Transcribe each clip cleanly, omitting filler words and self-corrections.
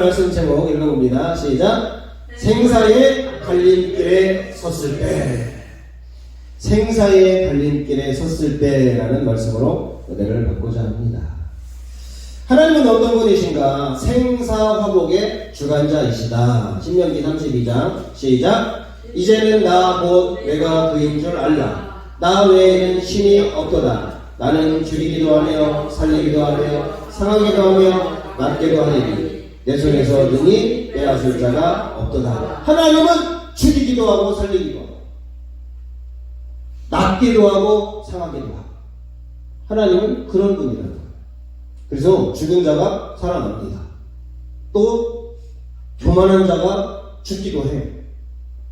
말씀 제목 읽어봅니다. 시작. 생사의 갈림길에 섰을 때. 생사의 갈림길에 섰을 때라는 말씀으로 은혜를 받고자 합니다. 하나님은 어떤 분이신가? 생사화복의 주관자이시다. 신명기 32장 시작. 이제는 나 곧 내가 그인 줄 알라. 나 외에는 신이 없도다. 나는 죽이기도 하며 살리기도 하며 상하기도 하며 낫게도 하리니 내 손에서 능히 빼앗을 자가 없도다. 하나님은 죽이기도 하고 살리기도 하고 낫기도 하고 상하기도 하고 하나님은 그런 분이라는 거예요. 그래서 죽은 자가 살아납니다. 또 교만한 자가 죽기도 해요.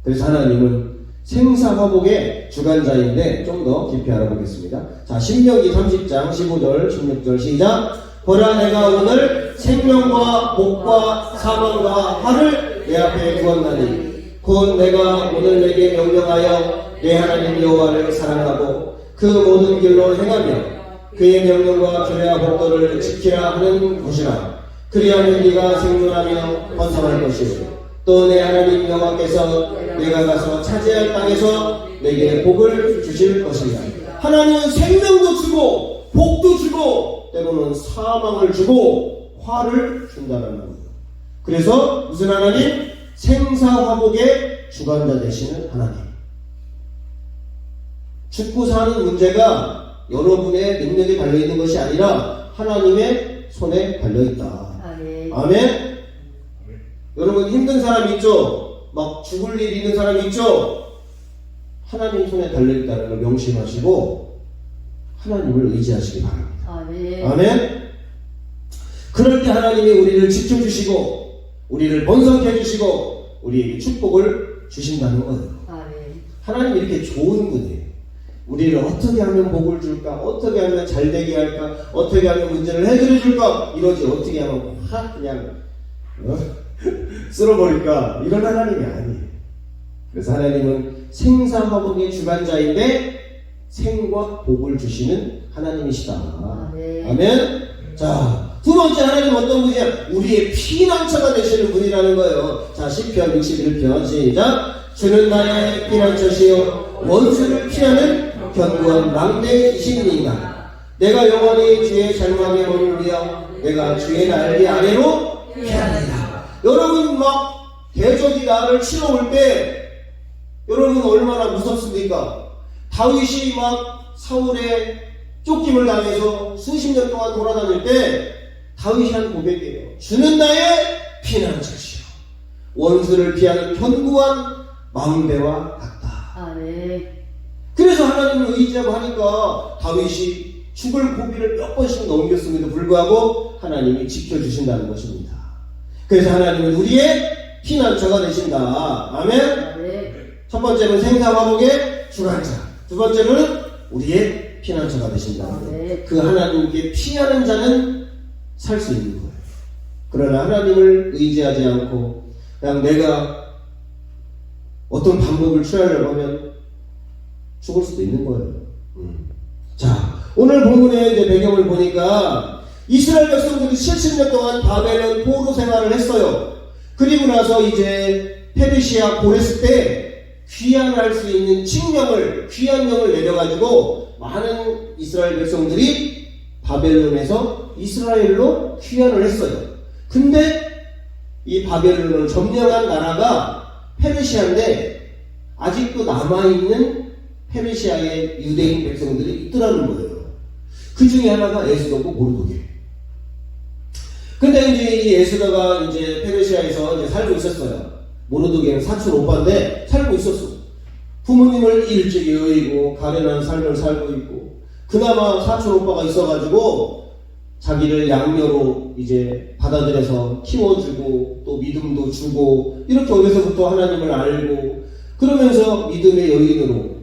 그래서 하나님은 생사화복의 주관자인데 좀 더 깊이 알아보겠습니다. 자, 신명기 30장 15절 16절 시작. 보라, 내가 오늘 생명과 복과 사망과 화를 내 앞에 두었나니 곧 내가 오늘 내게 명령하여 내 하나님 여호와를 사랑하고 그 모든 길로 행하며 그의 명령과 규례와 법도를 지키라 하는 것이라. 그리하면 네가 생존하며 번성할 것이요 또 내 하나님 여호와께서 내가 가서 차지할 땅에서 내게 복을 주실 것이다. 하나님은 생명도 주고 복도 주고 때로는 사망을 주고 화를 준다는 거예요. 그래서 무슨 하나님? 생사화복의 주관자 되시는 하나님. 죽고 사는 문제가 여러분의 능력에 달려있는 것이 아니라 하나님의 손에 달려있다. 아멘? 여러분 힘든 사람 있죠? 막 죽을 일 있는 사람 있죠? 하나님 손에 달려있다는 걸 명심하시고 하나님을 의지하시기 바랍니다. 아멘? 그럴 때 하나님이 우리를 지켜주시고 우리를 번성케 해주시고 우리에게 축복을 주신다는 거예요. 하나님이 이렇게 좋은 분이에요. 우리를 어떻게 하면 복을 줄까? 어떻게 하면 잘되게 할까? 어떻게 하면 문제를 해결해 줄까? 이러지 어떻게 하면 확 그냥 쓸어버릴까? 이런 하나님이 아니에요. 그래서 하나님은 생사화복의 주관자인데 생과 복을 주시는 하나님이시다. 아멘? 자, 두 번째 하나님은 어떤 분이냐? 우리의 피난처가 되시는 분이라는 거예요. 자, 시편 61편 시작. 주는 나의 피난처시요 원수를 피하는 견고한 망대이시니이다. 내가 영원히 주의 장막에 머무르며 내가 주의 날개 아래로 피하리라. 여러분 막 대적이 나를 치러 올 때 여러분 얼마나 무섭습니까? 다윗이 막 사울의 쫓김을 당해서 수십 년 동안 돌아다닐 때 다윗이 한 고백이에요. 주는 나의 피난처시요 원수를 피하는 견고한 망대와 같다. 그래서 하나님을 의지하고 하니까 다윗이 죽을 고비를 몇 번씩 넘겼음에도 불구하고 하나님이 지켜주신다는 것입니다. 그래서 하나님은 우리의 피난처가 되신다. 아멘? 첫 번째는 생사화복의 주관자, 두 번째는 우리의 피난처가 되신다. 그 하나님께 피하는 자는 살 수 있는 거예요. 그러나 하나님을 의지하지 않고 그냥 내가 어떤 방법을 취하려고 하면 죽을 수도 있는 거예요. 자, 오늘 본문의 이제 배경을 보니까 이스라엘 백성들이 70년 동안 바벨론 포로 생활을 했어요. 그리고 나서 이제 페르시아 고레스 때 귀환할 수 있는 귀환령을 내려가지고 많은 이스라엘 백성들이 바벨론에서 이스라엘로 귀환을 했어요. 근데 이 바벨론을 점령한 나라가 페르시아인데 아직도 남아있는 페르시아의 유대인 백성들이 있더라는 거예요. 그 중에 하나가 에스더고 모르드게. 근데 이제 이 에스더가 이제 페르시아에서 이제 살고 있었어요. 모르드게는 사촌 오빠인데 살고 있었어. 부모님을 일찍 여의고 가련한 삶을 살고 있고 그나마 사촌 오빠가 있어가지고 자기를 양녀로 이제 받아들여서 키워주고 또 믿음도 주고 이렇게 어려서부터 하나님을 알고 그러면서 믿음의 여인으로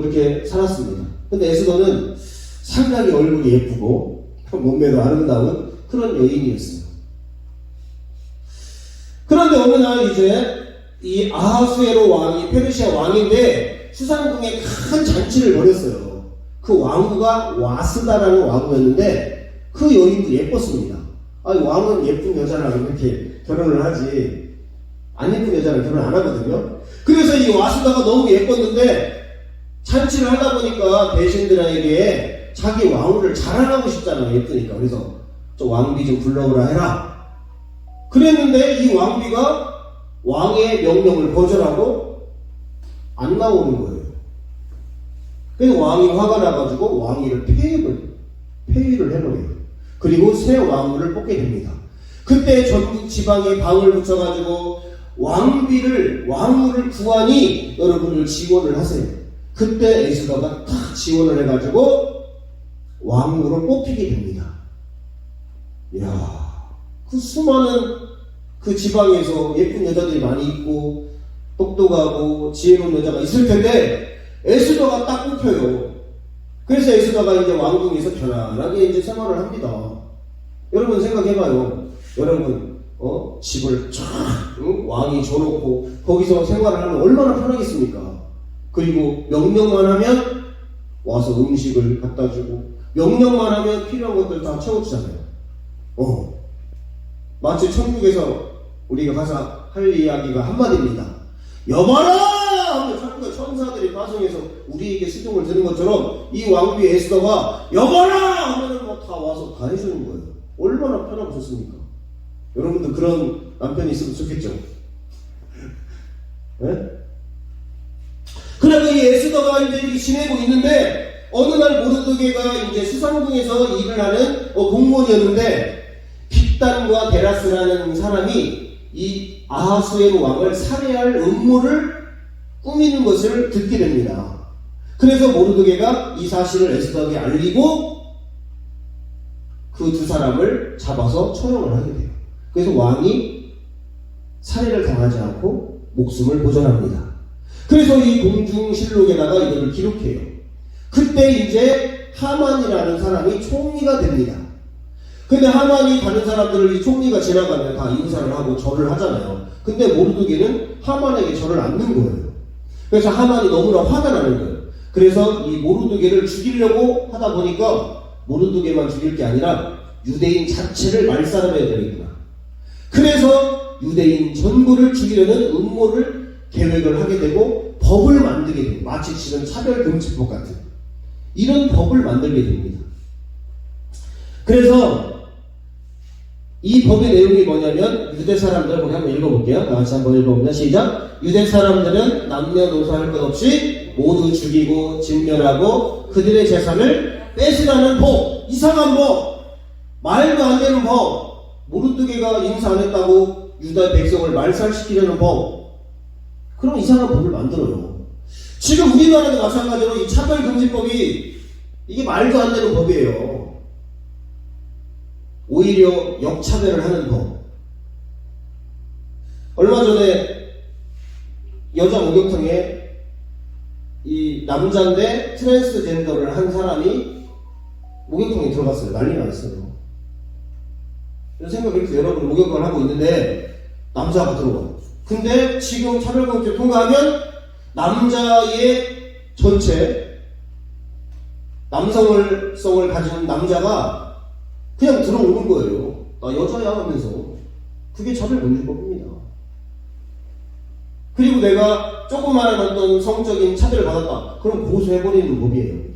이렇게 살았습니다. 근데 에스더는 상당히 얼굴이 예쁘고 몸매도 아름다운 그런 여인이었어요. 그런데 어느 날 이제 이 아하수에로 왕이 페르시아 왕인데 수상궁에 큰 잔치를 벌였어요. 그 왕후가 와스다라는 왕후였는데 그 여인도 예뻤습니다. 아니 왕은 예쁜 여자라고 이렇게 결혼을 하지 안 예쁜 여자는 결혼 안 하거든요. 그래서 이 와수다가 너무 예뻤는데 잔치를 하다 보니까 대신들에게 자기 왕후를 자랑하고 싶잖아요. 예쁘니까. 그래서 좀 왕비 좀 불러오라 해라. 그랬는데 이 왕비가 왕의 명령을 거절하고 안 나오는 거예요. 그래서 왕이 화가 나가지고 왕위를 폐위를 해버려요. 그리고 새 왕후를 뽑게 됩니다. 그때 전국 지방에 방을 붙여가지고 왕후를 구하니 여러분을 지원을 하세요. 그때 에스더가 탁 지원을 해가지고 왕후로 뽑히게 됩니다. 이야, 그 수많은 그 지방에서 예쁜 여자들이 많이 있고 똑똑하고 지혜로운 여자가 있을 텐데 에스더가 딱 뽑혀요. 그래서 에스더가 이제 왕궁에서 편안하게 이제 생활을 합니다. 여러분 생각해봐요. 여러분 집을 쫙 왕이 줘놓고 거기서 생활을 하면 얼마나 편하겠습니까? 그리고 명령만 하면 와서 음식을 갖다 주고 명령만 하면 필요한 것들 다 채워주잖아요. 마치 천국에서 우리가 가서 할 이야기가 한마디입니다. 여봐라! 하면 천국의 천사들이 파송해서 우리에게 수종을 드는 것처럼 이 왕비 에스더가 여봐라! 하면 뭐 다 와서 다 해주는 거예요. 얼마나 편하고 좋습니까? 여러분도 그런 남편이 있으면 좋겠죠? 네? 그래서 이 에스더가 이제 이렇게 지내고 있는데 어느 날 모르드게가 이제 수상궁에서 일을 하는 공무원이었는데 빅단과 데라스라는 사람이 이 아하수에로 왕을 살해할 음모를 꾸미는 것을 듣게 됩니다. 그래서 모르드게가 이 사실을 에스더에게 알리고 그 두 사람을 잡아서 처형을 하게 돼요. 그래서 왕이 살해를 당하지 않고 목숨을 보존합니다. 그래서 이 공중실록에다가 이거를 기록해요. 그때 이제 하만이라는 사람이 총리가 됩니다. 근데 하만이 다른 사람들을 이 총리가 지나가면 다 인사를 하고 절을 하잖아요. 근데 모르드게는 하만에게 절을 않는 거예요. 그래서 하만이 너무나 화가 나는 거예요. 그래서 이 모르드게를 죽이려고 하다 보니까 모르드게만 죽일 게 아니라 유대인 자체를 말살해야 되겠구나. 그래서 유대인 전부를 죽이려는 음모를 계획을 하게 되고 법을 만들게 됩니다. 마치 지금 차별금지법 같은 이런 법을 만들게 됩니다. 그래서 이 법의 내용이 뭐냐면 유대 사람들 우리 한번 읽어볼게요. 같이 한번 읽어봅니다. 시작. 유대 사람들은 남녀노소할 것 없이 모두 죽이고 진멸하고 그들의 재산을 뺏으라는 법. 이상한 법. 말도 안 되는 법. 모르드게가 인사 안 했다고 유다 백성을 말살시키려는 법. 그런 이상한 법을 만들어요. 지금 우리나라도 마찬가지로 이 차별금지법이 이게 말도 안 되는 법이에요. 오히려 역차별을 하는 법. 얼마 전에 여자 목욕탕에 이 남자인데 트랜스젠더를 한 사람이 목욕탕에 들어갔어요. 난리 났어요. 생각해보세요. 여러분 목욕을 하고 있는데 남자가 들어와요. 근데 지금 차별금지법 통과하면 남자의 전체 남성성을 가진 남자가 그냥 들어오는 거예요. 나 여자야 하면서. 그게 차별금지법입니다. 그리고 내가 조금만 어떤 성적인 차별을 받았다. 그럼 고소해버리는 법이에요.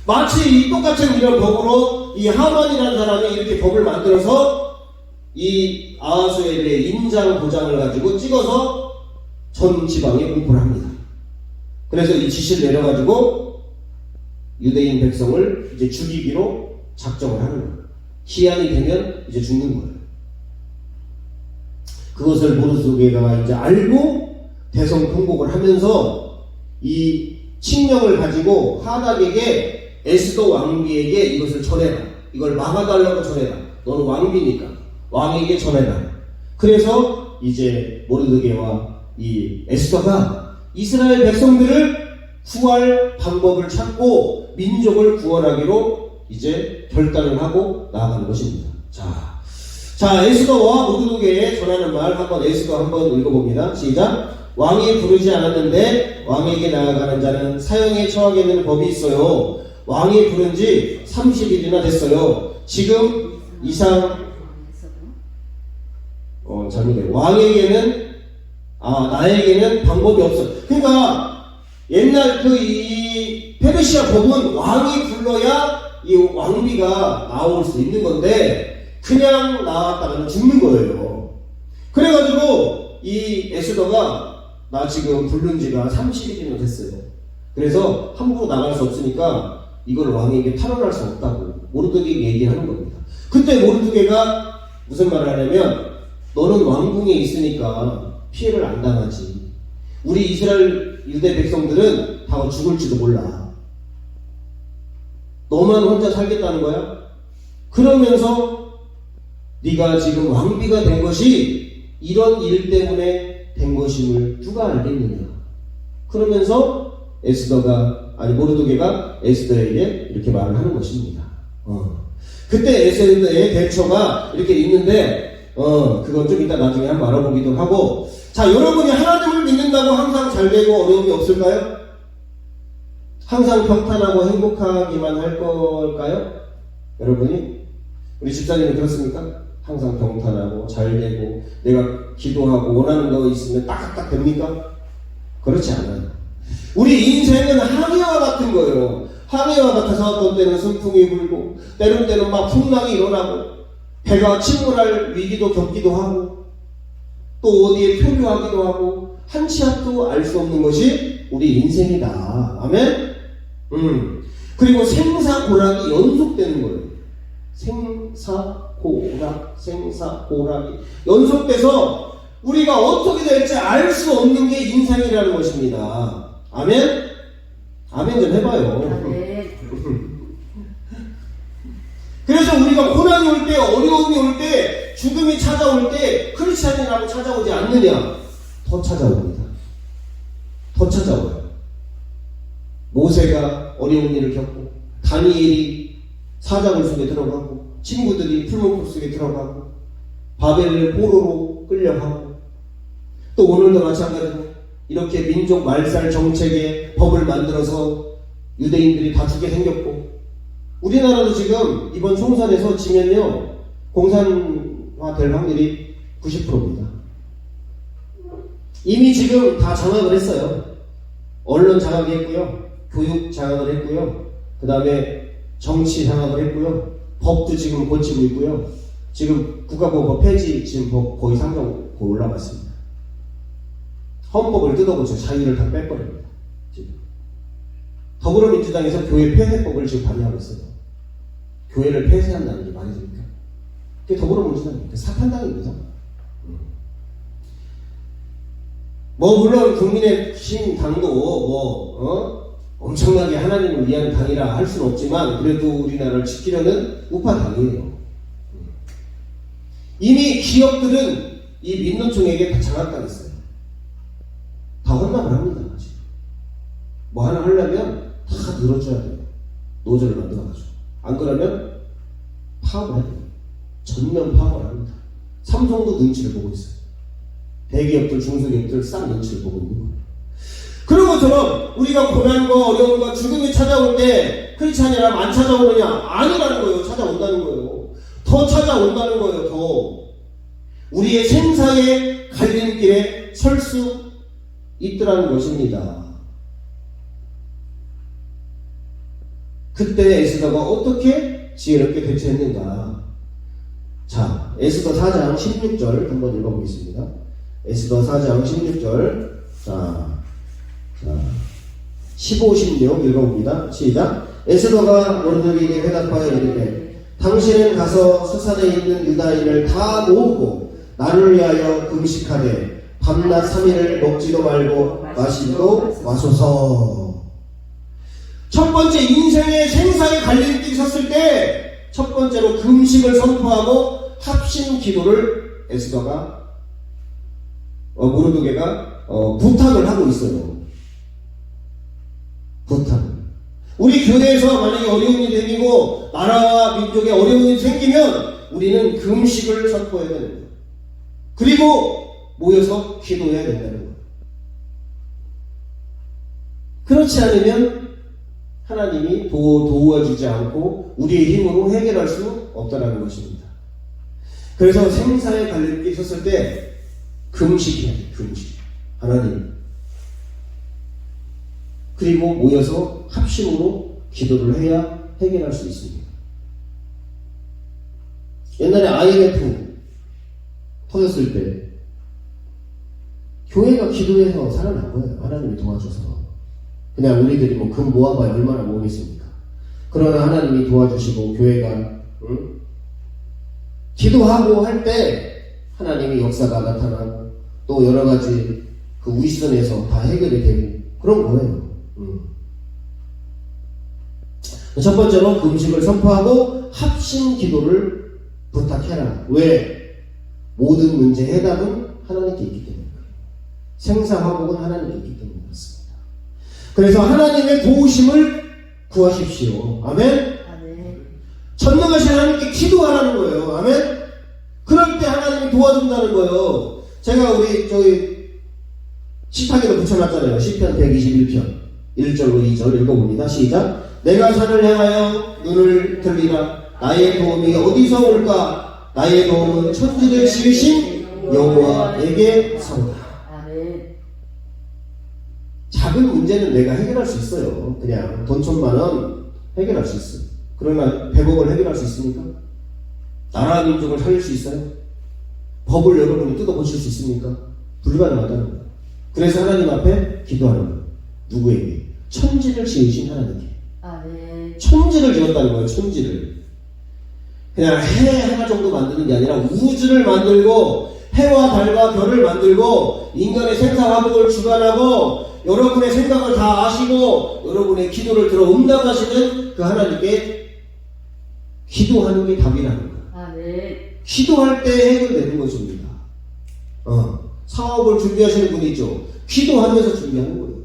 마치 이 똑같은 이런 법으로 이 하만이라는 사람이 이렇게 법을 만들어서 이 아하수에르의 인장 도장을 가지고 찍어서 전 지방에 공포를 합니다. 그래서 이 지시를 내려가지고 유대인 백성을 이제 죽이기로 작정을 하는 거예요. 기한이 되면 이제 죽는 거예요. 그것을 모르드게가 이제 알고 대성통곡을 하면서 이 칙령을 가지고 하닥에게 에스더 왕비에게 이것을 전해라. 이걸 막아달라고 전해라. 너는 왕비니까 왕에게 전해라. 그래서 이제 모르드게와 이 에스더가 이스라엘 백성들을 구할 방법을 찾고 민족을 구원하기로 이제 결단을 하고 나아가는 것입니다. 자, 에스더와 모르드게에 전하는 말 한번 에스더 한번 읽어봅니다. 시작. 왕이 부르지 않았는데 왕에게 나아가는 자는 사형에 처하게 되는 법이 있어요. 왕이 부른 지 30일이나 됐어요. 지금 이상 잘못해요. 왕에게는 나에게는 방법이 없어. 그러니까 옛날 이 페르시아 법은 왕이 불러야 이 왕비가 나올 수 있는 건데 그냥 나왔다가는 죽는 거예요. 그래가지고 이 에스더가 나 지금 부른 지가 30일이나 됐어요. 그래서 함부로 나갈 수 없으니까 이걸 왕에게 탈원할 수 없다고 모르드게에게 얘기하는 겁니다. 그때 모르드게가 무슨 말을 하냐면 너는 왕궁에 있으니까 피해를 안 당하지. 우리 이스라엘 유대 백성들은 다 죽을지도 몰라. 너만 혼자 살겠다는 거야? 그러면서 네가 지금 왕비가 된 것이 이런 일 때문에 된 것임을 누가 알겠느냐. 그러면서 모르드게가 에스더에게 이렇게 말을 하는 것입니다. 그때 에스더의 대처가 이렇게 있는데 그건 좀 이따 나중에 한번 알아보기도 하고. 자, 여러분이 하나님을 믿는다고 항상 잘 되고 어려움이 없을까요? 항상 평탄하고 행복하기만 할 걸까요? 여러분이? 우리 집사님은 그렇습니까? 항상 평탄하고 잘 되고 내가 기도하고 원하는 거 있으면 딱딱 됩니까? 그렇지 않아요. 우리 인생은 항해와 같은 거예요. 항해와 같아서 어떤 때는 순풍이 불고 때는 막 풍랑이 일어나고 배가 침몰할 위기도 겪기도 하고 또 어디에 표류하기도 하고 한 치 앞도 알 수 없는 것이 우리 인생이다. 아멘? 그리고 생사고락이 연속되는 거예요. 생사고락이 연속돼서 우리가 어떻게 될지 알 수 없는 게 인생이라는 것입니다. 아멘? 아멘 좀 해봐요. 그래서 우리가 고난이 올 때, 어려움이 올 때, 죽음이 찾아올 때 크리스찬이라고 찾아오지 않느냐? 더 찾아옵니다. 더 찾아와요. 모세가 어려운 일을 겪고 다니엘이 사자굴 속에 들어가고 친구들이 풀목풀 속에 들어가고 바벨을 포로로 끌려가고 또 오늘도 마찬가지로 이렇게 민족 말살 정책에 법을 만들어서 유대인들이 다 죽게 생겼고 우리나라도 지금 이번 총선에서 지면요 공산화 될 확률이 90%입니다. 이미 지금 다 장악을 했어요. 언론 장악을 했고요. 교육 장악을 했고요. 그 다음에 정치 장악을 했고요. 법도 지금 고치고 있고요. 지금 국가보건법 폐지 지금 법 거의 상정 올라갔습니다. 헌법을 뜯어고쳐 자유를 다 뺄거립니다. 지금 더불어민주당에서 교회 폐쇄법을 지금 발의하고 있어요. 교회를 폐쇄한다는 게 말이 됩니까? 그게 더불어민주당입니다. 사탄당입니다. 물론 국민의힘 당도 엄청나게 하나님을 위한 당이라 할 수는 없지만 그래도 우리나라를 지키려는 우파당이에요. 이미 기업들은 이 민노총에게 다 장악당했어요. 다 혼납을 합니다. 지금. 뭐 하나 하려면 다 늘어줘야 돼요. 노조를 만들어가지고. 안 그러면 파업을 해야 돼요. 전면 파업을 합니다. 삼성도 눈치를 보고 있어요. 대기업들, 중소기업들 싹 눈치를 보고 있는 거예요. 그런 것처럼 우리가 고난과 어려움과 죽음이 찾아올 때 크리스찬이라면 안 찾아오느냐? 아니라는 거예요. 찾아온다는 거예요. 더 찾아온다는 거예요. 더. 우리의 생사의 갈림길에 설 수 있더라는 것입니다. 그때 에스더가 어떻게 지혜롭게 대처했는가? 자, 에스더 4장 16절 한번 읽어보겠습니다. 에스더 4장 16절. 자, 15, 16 읽어봅니다. 시작. 에스더가 모르드게에게 회답하여 이르되 당신은 가서 수산에 있는 유다인을 다 모으고 나를 위하여 금식하되 밤낮 3일을 먹지도 말고 마시지도 마소서. 첫 번째 인생의 생사의 갈림길이 섰을 때 첫 번째로 금식을 선포하고 합심 기도를 에스더가 모르드게가 부탁을 하고 있어요. 부탁. 우리 교회에서 만약에 어려운 일이 생기고 나라와 민족에 어려운 일이 생기면 우리는 금식을 선포해야 되는 거예요. 그리고 모여서 기도해야 된다는 거예요. 그렇지 않으면 하나님이 도와주지 않고 우리의 힘으로 해결할 수 없다는 것입니다. 그래서 생사의 갈림길에 섰을 때 금식해야 돼. 금식. 하나님. 그리고 모여서 합심으로 기도를 해야 해결할 수 있습니다. 옛날에 IMF 터졌을 때 교회가 기도해서 살아난 거예요. 하나님이 도와줘서. 그냥 우리들이 뭐 금 모아봐야 얼마나 모으겠습니까? 그러나 하나님이 도와주시고 교회가 기도하고 할 때 하나님의 역사가 나타나고 또 여러 가지 그 윗선에서 다 해결이 되고 그런 거예요. 첫 번째로 금식을 선포하고 합심 기도를 부탁해라. 왜? 모든 문제의 해답은 하나님께 있기 때문에. 생사화복은 하나님께 있기 때문에 그렇습니다. 그래서 하나님의 도우심을 구하십시오. 아멘? 전능하신 하나님께 기도하라는 거예요. 아멘? 그럴 때 하나님이 도와준다는 거예요. 제가 저희 식탁에도 붙여놨잖아요. 시편 121편 1절로 2절 읽어봅니다. 시작. 내가 산을 향하여 눈을 들리라. 나의 도움이 어디서 올까? 나의 도움은 천지를 지으신 여호와에게서다. 작은 문제는 내가 해결할 수 있어요. 그냥 돈 1,000,000원 해결할 수 있어요. 그러나 백억을 해결할 수 있습니까? 나라 민족을 살릴 수 있어요? 법을 여러분이 뜯어고칠 수 있습니까? 불가능하다는 거예요. 그래서 하나님 앞에 기도하는 거예요. 누구에게? 천지를 지으신 하나님께. 천지를 지었다는 거예요. 천지를. 그냥 해 하나 정도 만드는 게 아니라 우주를 만들고 해와 달과 별을 만들고 인간의 생사화복을 주관하고 여러분의 생각을 다 아시고 여러분의 기도를 들어 응답하시는 그 하나님께 기도하는 게 답이라는 거예요. 기도할 때 해결되는 것입니다. 사업을 준비하시는 분이 있죠. 기도하면서 준비하는 거예요.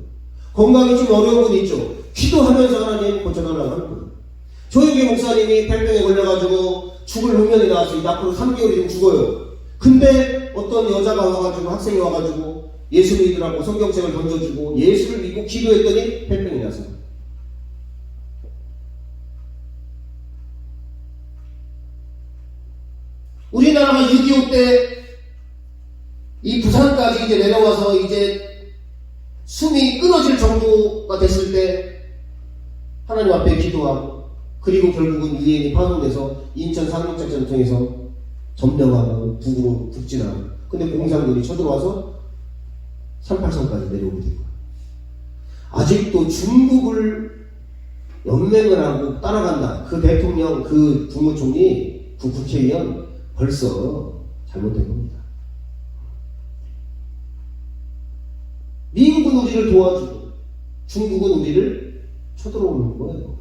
건강이 좀 어려운 분이 있죠. 기도하면서 하나님 고쳐달라고 하는 거예요. 조영기 목사님이 폐병에 걸려가지고 죽을 흉년이 나왔어요. 앞으로 3개월이 좀 죽어요. 근데 어떤 여자가 와가지고 학생이 와가지고 예수 믿으라고 성경책을 던져주고 예수를 믿고 기도했더니 폐병이 났어요. 우리나라가 6.25 때 이 부산까지 이제 내려와서 이제 숨이 끊어질 정도가 됐을 때 하나님 앞에 기도하고 그리고 결국은 유엔이 파송돼서 인천 상륙작전을 통해서 점령하고 북으로 북진하고 근데 공산군이 쳐들어와서 38선까지 내려오게 된 거예요. 아직도 중국을 연맹을 하고 따라간다. 그 대통령, 그 국무총리, 그 국회의원 벌써 잘못된 겁니다. 미국은 우리를 도와주고 중국은 우리를 쳐들어오는 거예요.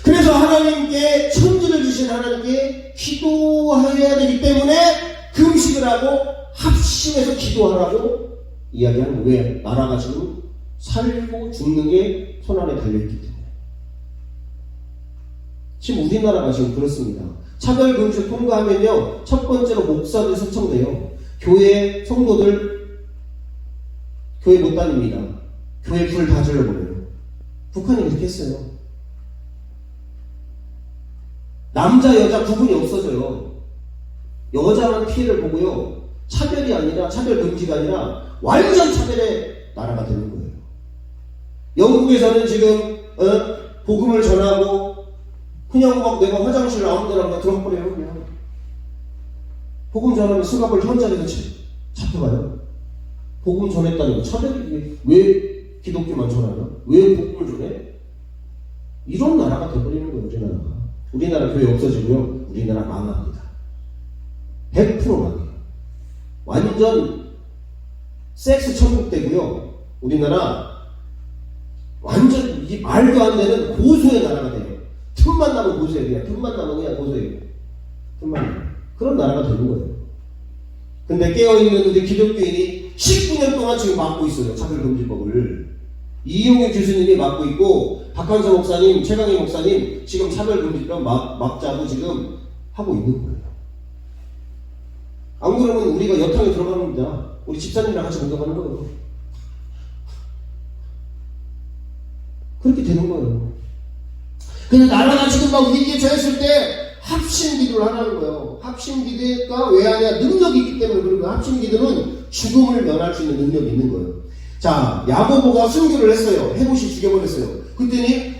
그래서 하나님께 천지를 주신 하나님께 기도해야 되기 때문에 금식을 하고 합심해서 기도하라고 이야기하는 거예요. 왜? 나라가 지금 살고 죽는 게 손안에 달려있기 때문에. 지금 우리나라가 지금 그렇습니다. 차별금지 통과하면요, 첫 번째로 목사들 소청돼요. 교회 성도들 교회 못 다닙니다. 교회 불 다 질러버려요. 북한이 그렇게 했어요. 남자 여자 구분이 없어져요. 여자만 피해를 보고요, 차별이 아니라 차별 금지가 아니라 완전 차별의 나라가 되는 거예요. 영국에서는 지금 복음을 전하고 그냥 막 내가 화장실 아무 데나 막 들어버려요. 그냥 복음 전하면 수갑을 현장에서 잡혀가요. 복음 전했다는 거 차별이 왜 기독교만 전하냐? 왜 복음을 전해? 이런 나라가 돼버리는 거예요. 우리나라가. 우리나라 교회 없어지고요, 우리나라 망합니다. 100% 망해요. 완전 섹스 천국 되고요, 우리나라 완전 이 말도 안 되는 고소의 나라가 돼요. 틈만 나면 고소해요. 그냥 틈만 나면 그냥 고소해요. 틈만 나면. 그런 나라가 되는 거예요. 근데 깨어있는 우리 기독교인이 19년 동안 지금 막고 있어요. 차별금지법을. 이용희 교수님이 막고 있고 박한서 목사님, 최강희 목사님 지금 차별금지법 막자고 지금 하고 있는 거예요. 안 그러면 우리가 여탕에 들어갑니다. 우리 집사님이랑 같이 공격하는 거예요. 그렇게 되는 거예요. 근데 나라가 지금 막 위기에 처했을 때 합심 기도를 하라는 거예요. 합심 기도가 왜 하냐? 능력이 있기 때문에. 그리고 합심 기도는 죽음을 면할 수 있는 능력이 있는 거예요. 자, 야고보가 순교를 했어요. 헤롯이 죽여버렸어요. 그랬더니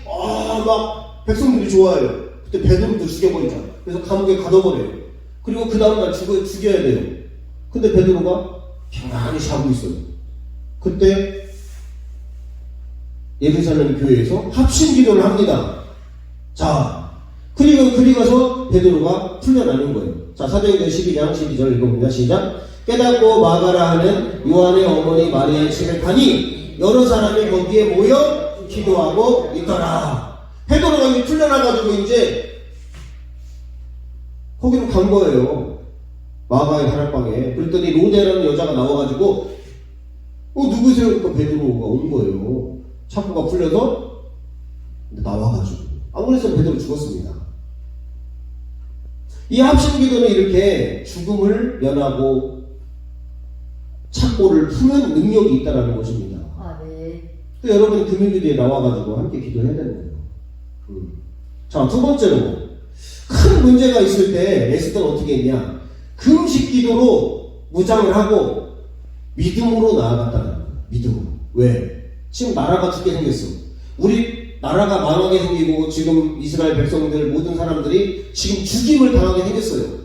막 백성들이 좋아해요. 그때 베드로도 죽여버리자. 그래서 감옥에 가둬버려요. 그리고 그 다음날 죽여야 돼요. 근데 베드로가 평안히 자고 있어요. 그때 예루살렘 교회에서 합심 기도를 합니다. 자, 그리 가서 베드로가 풀려나는 거예요. 자, 사도행전 12장 12절 읽어봅니다. 시작. 깨닫고 마가라 하는 요한의 어머니 마리아의 집에 가니 여러 사람이 거기에 모여 기도하고 있더라. 베드로가 이제 풀려나가지고 이제 거기로 간 거예요. 마가의 다락방에. 그랬더니 로데라는 여자가 나와가지고 누구세요? 그러니까 베드로가 온 거예요. 착고가 풀려서 나와가지고 안 그랬으면 베드로 죽었습니다. 이 합심기도는 이렇게 죽음을 면하고 착고를 푸는 능력이 있다는 것입니다. 네. 또 여러분이 금요일에 나와가지고 함께 기도해야 되는 거예요. 자, 두 번째로 큰 문제가 있을 때 에스더는 어떻게 했냐? 금식 기도로 무장을 하고 믿음으로 나아갔다는 거예요. 믿음으로. 왜? 지금 나라가 죽게 생겼어. 우리 나라가 망하게 생기고 지금 이스라엘 백성들 모든 사람들이 지금 죽임을 당하게 생겼어요.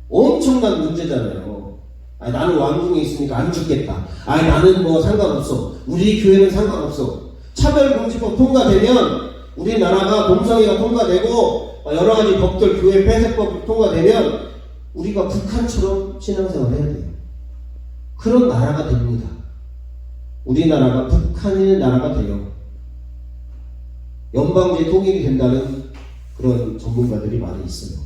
엄청난 문제잖아요. 나는 왕궁에 있으니까 안 죽겠다. 나는 뭐 상관없어. 우리 교회는 상관없어. 차별금지법 통과되면 우리나라가 동성애가 통과되고 여러 가지 법들, 교회 폐쇄법 통과되면 우리가 북한처럼 신앙생활을 해야 돼요. 그런 나라가 됩니다. 우리나라가 북한의 나라가 돼요. 연방제 통일이 된다는 그런 전문가들이 많이 있어요.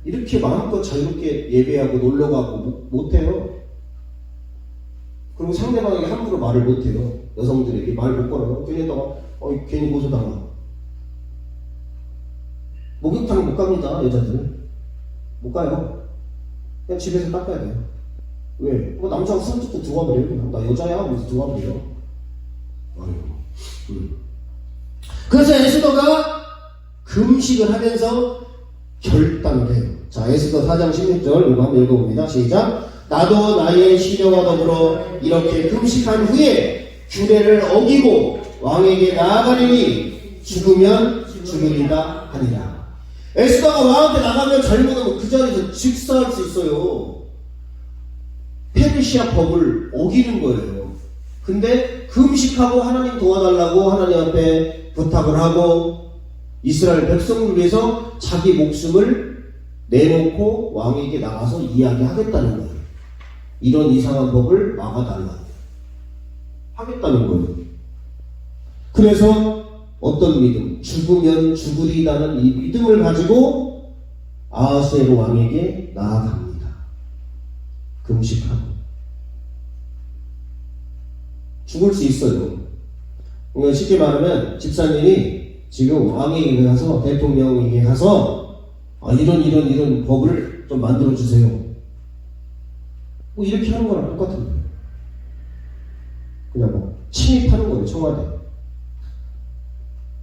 이렇게 마음껏 자유롭게 예배하고 놀러가고 못해요. 그리고 상대방에게 함부로 말을 못해요. 여성들에게 말 못 걸어요. 괜히다가 괜히 고소당하. 목욕탕 못 갑니다. 여자들 못 가요. 그냥 집에서 닦아야 돼요. 왜? 남자가 손 뜯고 들어와버려요. 나 여자야 하면서 들어와버려. 그래서 에스더가 금식을 하면서 결단을 해요. 자, 에스더 4장 16절 이거 한번 읽어봅니다. 시작. 나도 나의 시녀와 더불어 이렇게 금식한 후에 규례를 어기고 왕에게 나아가리니 죽으면 죽으리다 하니라. 에스더가 왕한테 나가면 잘못하면 그 자리에서 즉사할 수 있어요. 페르시아 법을 어기는 거예요. 근데 금식하고 하나님 도와달라고 하나님 앞에 부탁을 하고 이스라엘 백성을 위해서 자기 목숨을 내놓고 왕에게 나가서 이야기하겠다는 거예요. 이런 이상한 법을 막아달라 하겠다는 거예요. 그래서 어떤 믿음? 죽으면 죽으리라는 이 믿음을 가지고 아하스웨로 왕에게 나아갑니다. 금식하고 죽을 수 있어요. 그러니까 쉽게 말하면 집사님이 지금 왕에게 가서 대통령에게 가서 이런 법을 좀 만들어 주세요. 뭐 이렇게 하는 거랑 똑같은 거예요. 그냥 뭐 침입하는 거예요. 청와대.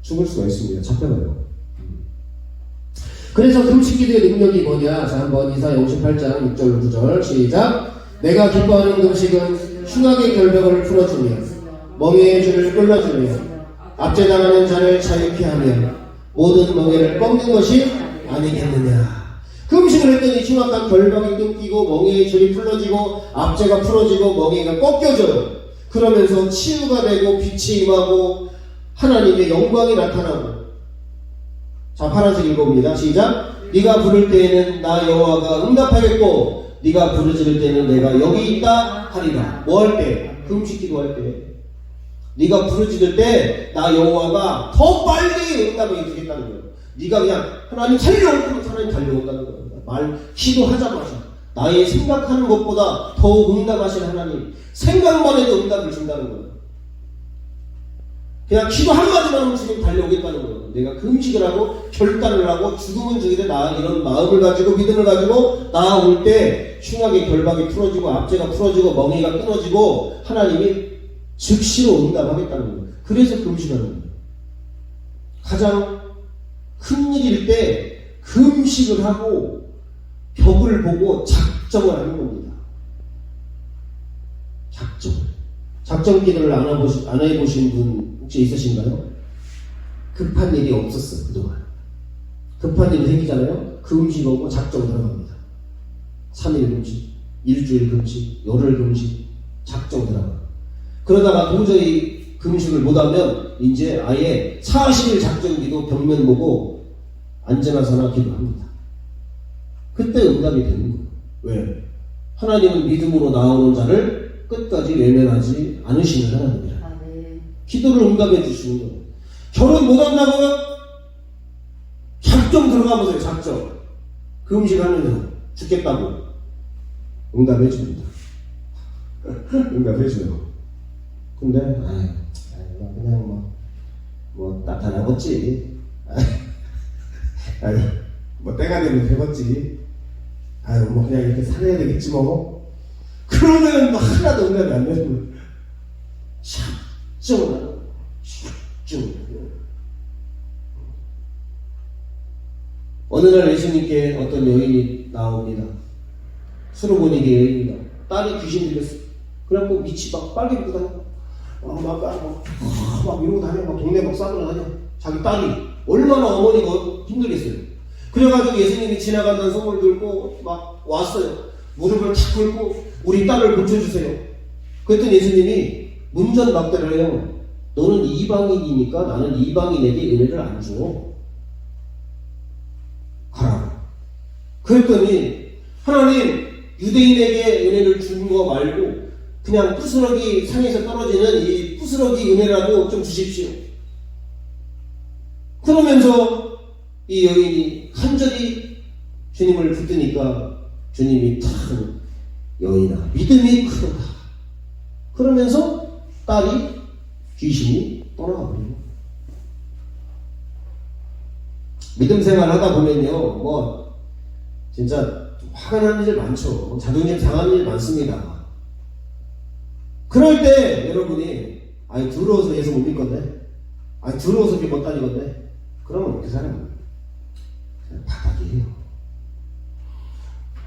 죽을 수가 있습니다. 잡혀가요. 그래서 금식기도의 능력이 뭐냐? 자, 한번 이사야 58장 6절 9절 시작. 내가 기뻐하는 금식은 흉악의 결벽을 풀어주며 멍에의 줄을 끌어주며 압제당하는 자를 자유케 하며 모든 멍에를 꺾는 것이 아니겠느냐. 금식을 했더니 흉악한 결벽이 끊기고 멍에의 줄이 풀어지고 압제가 풀어지고 멍에가 꺾여져요. 그러면서 치유가 되고 빛이 임하고 하나님의 영광이 나타나고. 자, 파란색 읽어봅니다. 시작. 네가 부를 때에는 나 여호와가 응답하겠고 네가 부르짖을 때는 내가 여기 있다 하리라. 뭐 할 때? 금식기도 할 때. 네가 부르짖을 때 나 여호와가 더 빨리 응답을 주겠다는 거예요. 네가 그냥 하나님 달려오면 하나님 달려온다는 거예요. 기도하자마자 나의 생각하는 것보다 더욱 응답하신 하나님, 생각만 해도 응답을 준다는 거예요. 그냥 기도 한마디만 하면 지금 달려오겠다는 거예요. 내가 금식을 하고 결단을 하고 죽으면 죽이되 나 이런 마음을 가지고 믿음을 가지고 나아올 때 흉악의 결박이 풀어지고 압제가 풀어지고 멍에가 끊어지고 하나님이 즉시로 응답하겠다는 거예요. 그래서 금식하는 거예요. 가장 큰일일 때 금식을 하고 벽을 보고 작정을 하는 겁니다. 작정 기도를 안 해보신 분 혹시 있으신가요? 급한 일이 없었어요, 그동안. 급한 일이 생기잖아요? 금식하고 작정 들어갑니다. 3일 금식, 일주일 금식, 열흘 금식, 작정 들어가. 그러다가 도저히 금식을 못하면 이제 아예 40일 작정기도 벽면 보고 안전하사나 기도합니다. 그때 응답이 되는 거예요. 왜? 하나님은 믿음으로 나오는 자를 끝까지 외면하지 않으시는 하나님이라. 기도를 응답해 주시는 거예요. 결혼 못한다고요? 작정 들어가 보세요. 작정. 금식하면서 죽겠다고 응답해 줍니다. 응답해 줘요. 근데 그냥 뭐 나타나겠지. 뭐 때가 되면 되겠지. 뭐 그냥 이렇게 살아야 되겠지 뭐. 그러면 하나도 응답이 안 되는 거예요. 작정을 작정. 어느 날 예수님께 어떤 여인이 나옵니다. 수로보니게 여인이다. 딸이 귀신 들렸어. 그래갖고 밑이 막 빨개 입고 다녀. 막 이러고 다녀. 막 동네 막 싸돌아다녀. 자기 딸이 얼마나 어머니가 힘들겠어요. 그래가지고 예수님이 지나간다는 소문을 듣고 막 왔어요. 무릎을 탁 꿇고 우리 딸을 고쳐주세요. 그랬더니 예수님이 문전박대를 해요. 너는 이방인이니까 나는 이방인에게 은혜를 안 줘. 가라고. 그랬더니 하나님 유대인에게 은혜를 준 거 말고 그냥 부스러기 상에서 떨어지는 이 부스러기 은혜라도 좀 주십시오. 그러면서 이 여인이 간절히 주님을 붙드니까 주님이 참 여인아 믿음이 크다. 그러면서 딸이 귀신이 떠나가 버리고 믿음 생활 하다 보면요 뭐 진짜 화가 나는 일 많죠. 자존심 상하는 일 많습니다. 그럴 때 여러분이 두려워서 예수 못 믿건데 두려워서 못 다니건데 그러면 어떻게 살아요? 그냥 바닥이에요.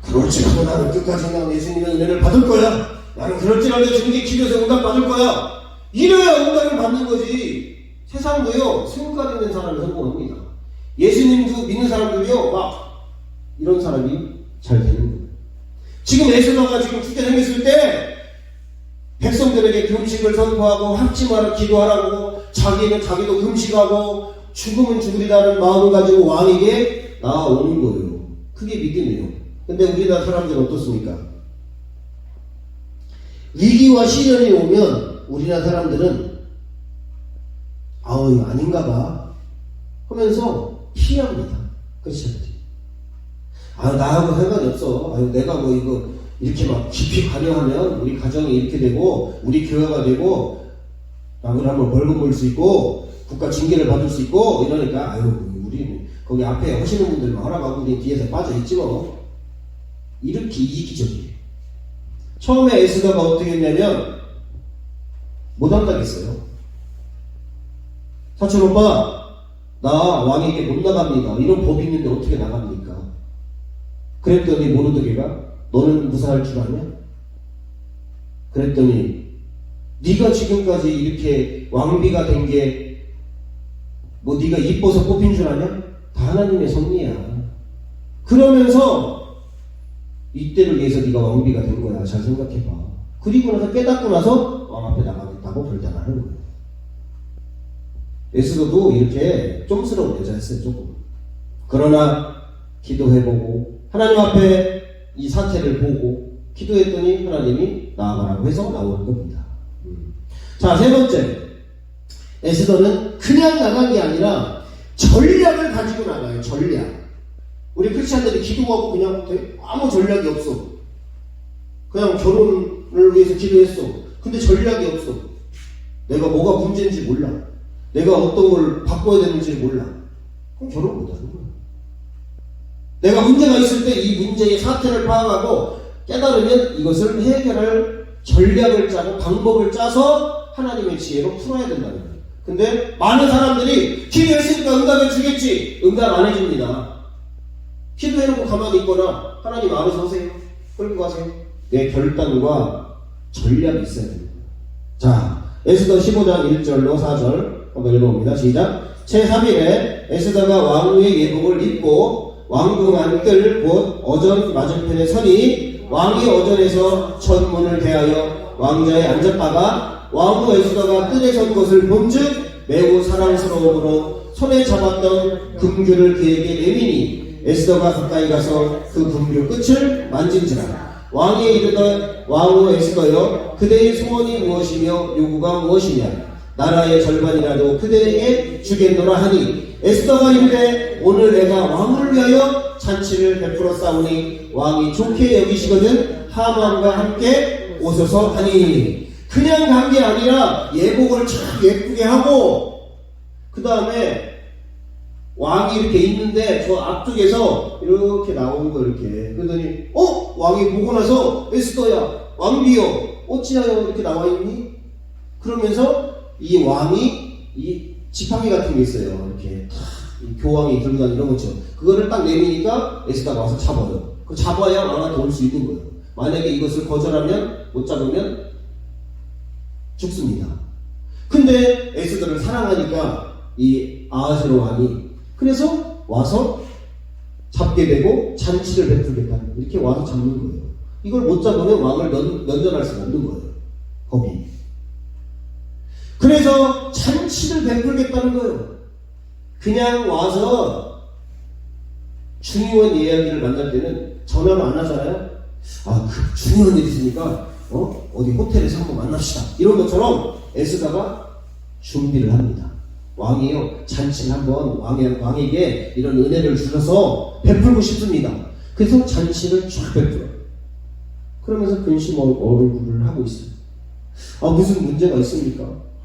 그럴지라도 나는 끝까지 난 예수님의 은혜를 받을 거야. 나는 그럴지라도 주님께 기도해서 응답 받을 거야. 이래야 응답을 받는 거지. 세상도요 성과 있는 사람이 성공합니다. 예수님도 믿는 사람들이요 막 이런 사람이 잘 되는 거예요. 지금 에스더가 지금 죽게 생겼을 때 백성들에게 금식을 선포하고 합심하라 기도하라고 자기도 금식하고 죽으면 죽으리라는 마음을 가지고 왕에게 나아오는 거예요. 그게 믿음이에요. 근데 우리나라 사람들은 어떻습니까? 위기와 시련이 오면 우리나라 사람들은 이거 아닌가 봐 하면서 피합니다. 그렇지 않지? 나하고 상관이 없어. 내가 뭐 이거 이렇게 막 깊이 관여하면 우리 가정이 이렇게 되고 우리 교회가 되고 남을 한번 벌금 물 수 있고 국가 징계를 받을 수 있고 이러니까 우리 거기 앞에 하시는 분들만 하라고 우리 뒤에서 빠져있지 뭐. 이렇게 이기적이에요. 처음에 에스더가 어떻게 했냐면 못한다겠어요. 사촌 오빠 나 왕에게 못 나갑니다. 이런 법이 있는데 어떻게 나갑니까? 그랬더니 모르드게가 너는 무사할 줄 아냐? 그랬더니 네가 지금까지 이렇게 왕비가 된 게 뭐 네가 이뻐서 뽑힌 줄 아냐? 다 하나님의 섭리야. 그러면서 이때를 위해서 네가 왕비가 된 거야. 잘 생각해봐. 그리고 나서 깨닫고 나서 왕 앞에 나가겠다고 결단하는 거예요. 에스더도 이렇게 좀스러운 여자였어요. 조금. 그러나 기도해보고 하나님 앞에 이 사태를 보고 기도했더니 하나님이 나아가라고 해서 나오는 겁니다. 자, 세 번째. 에스더는 그냥 나간 게 아니라 전략을 가지고 나가요. 전략. 우리 크리스찬들이 기도하고 그냥 아무 전략이 없어. 그냥 결혼을 위해서 기도했어. 근데 전략이 없어. 내가 뭐가 문제인지 몰라. 내가 어떤 걸 바꿔야 되는지 몰라. 그럼 결혼 못하는 거야. 내가 문제가 있을 때 이 문제의 사태를 파악하고 깨달으면 이것을 해결할 전략을 짜고 방법을 짜서 하나님의 지혜로 풀어야 된다는 거예요. 근데 많은 사람들이 기도했으니까 응답해 주겠지. 응답 안 해줍니다. 기도해놓고 가만히 있거나 하나님 알아서 하세요. 끌고 가세요. 내 결단과 전략이 있어야 됩니다. 자, 에스더 15장 1절로 4절 한번 읽어봅니다. 시작. 제3일에 에스더가 왕후의 예복을 입고 왕궁 안뜰 곧 어전 맞은편에 서니 왕이 어전에서 천문을 대하여 왕자에 앉았다가 왕후 에스더가 뜰에 선 것을 본즉 매우 사랑스러움으로 손에 잡았던 금규를 그에게 내미니 에스더가 가까이 가서 그 금규 끝을 만진지라. 왕이 이르되 왕후 에스더여 그대의 소원이 무엇이며 요구가 무엇이냐 나라의 절반이라도 그대에게 주겠노라 하니 에스더가 이르되 오늘 내가 왕을 위하여 잔치를 베풀어 싸우니 왕이 좋게 여기시거든 하만과 함께 오소서 하니. 그냥 간 게 아니라 예복을 참 예쁘게 하고 그 다음에 왕이 이렇게 있는데 저 앞쪽에서 이렇게 나오는 거 이렇게 그러더니 왕이 보고 나서 에스더야 왕비여 어찌하여 이렇게 나와 있니? 그러면서 이 왕이 이 지팡이 같은 게 있어요. 이렇게 이 교황이 들고 다니는 이런 거죠. 그거를 딱 내미니까 에스더가 와서 잡아요. 그 잡아야 왕한테 올 수 있는 거예요. 만약에 이것을 거절하면 못 잡으면 죽습니다. 근데 에스더를 사랑하니까 이 아하스로 왕이 그래서 와서 잡게 되고 잔치를 베풀겠다 이렇게 와서 잡는 거예요. 이걸 못 잡으면 왕을 면전할 수가 없는 거예요. 법이. 그래서 잔치를 베풀겠다는 거예요. 그냥 와서 중요한 이야기를 만날 때는 전화를 안 하잖아요. 그 중요한 일 있으니까 어디 호텔에서 한번 만납시다. 이런 것처럼 에스더가 준비를 합니다. 왕이요 잔치를 한번 왕에게 이런 은혜를 주셔서 베풀고 싶습니다. 그래서 잔치를 쫙 베풀어요. 그러면서 근심 얼굴을 하고 있어요. 무슨 문제가 있습니까?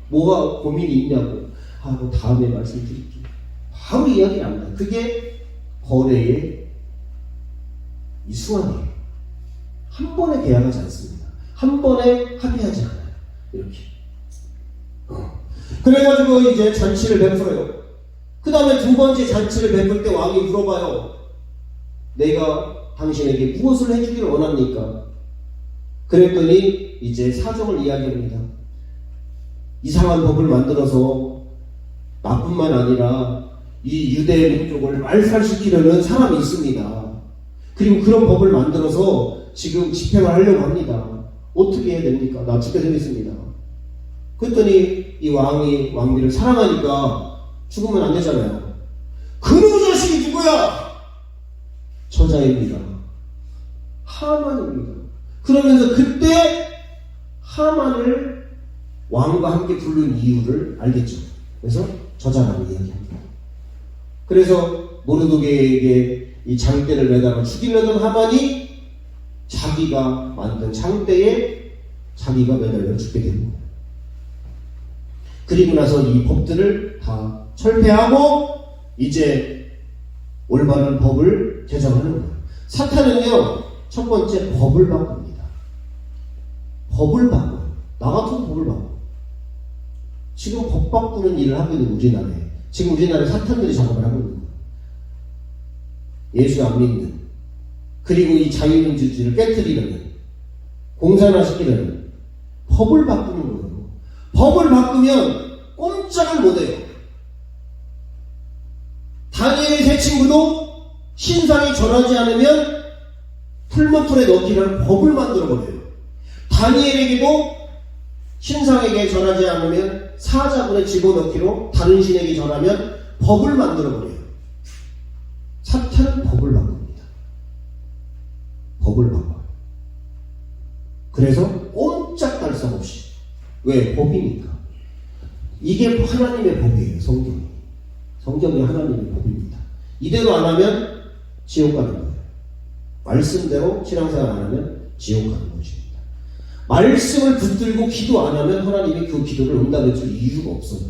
뭐가 고민이 있냐고. 뭐 다음에 말씀드릴게요. 바로 이야기를 합니다. 그게 거래의 이 수완이에요. 한 번에 계약하지 않습니다. 한 번에 합의하지 않아요. 이렇게. 그래가지고 이제 잔치를 베풀어요. 그 다음에 두 번째 잔치를 베풀 때 왕이 물어봐요. 내가 당신에게 무엇을 해주기를 원합니까? 그랬더니 이제 사정을 이야기합니다. 이상한 법을 만들어서 나뿐만 아니라 이 유대 민족을 말살시키려는 사람이 있습니다. 그리고 그런 법을 만들어서 지금 집행을 하려고 합니다. 어떻게 해야 됩니까? 나 죽게 생겼습니다. 그랬더니 이 왕이 왕비를 사랑하니까 죽으면 안 되잖아요. 그놈 자식이 누구야? 저자입니다. 하만입니다. 그러면서 그때 하만을 왕과 함께 부른 이유를 알겠죠. 그래서 저자라고 이야기합니다. 그래서 모르드게에게 이 장대를 매달아 죽이려던 하만이 자기가 만든 장대에 자기가 매달려 죽게 됩니다. 그리고 나서 이 법들을 다 철폐하고 이제 올바른 법을 제정하는 거예요. 사탄은요 첫 번째 법을 바꿉니다. 법을 바꿔요. 나 같은 법을 바꿔요. 지금 법 바꾸는 일을 하고 있는 우리나라에 지금 우리나라에 사탄들이 작업을 하고 있는 거예요. 예수 안 믿는 그리고 이 자유민주주의를 깨뜨리려는 공산화시키려는 법을 바꾸는 거예요. 법을 바꾸면 꼼짝을 못해요. 다니엘의 세 친구도 신상이 절하지 않으면 풀무풀에 넣기라는 법을 만들어버려요. 다니엘에게도 신상에게 절하지 않으면 사자분에 집어넣기로 다른 신에게 절하면 법을 만들어버려요. 사탄은 법을 바꿉니다. 법을 바꿔요. 그래서 꼼짝달싹 없이. 왜? 법이니까. 이게 하나님의 법이에요. 성경이. 성경이 하나님의 법입니다. 이대로 안 하면 지옥 가는 거예요. 말씀대로 신앙생활 안 하면 지옥 가는 것입니다. 말씀을 붙들고 기도 안 하면 하나님이 그 기도를 응답해 줄 이유가 없어요.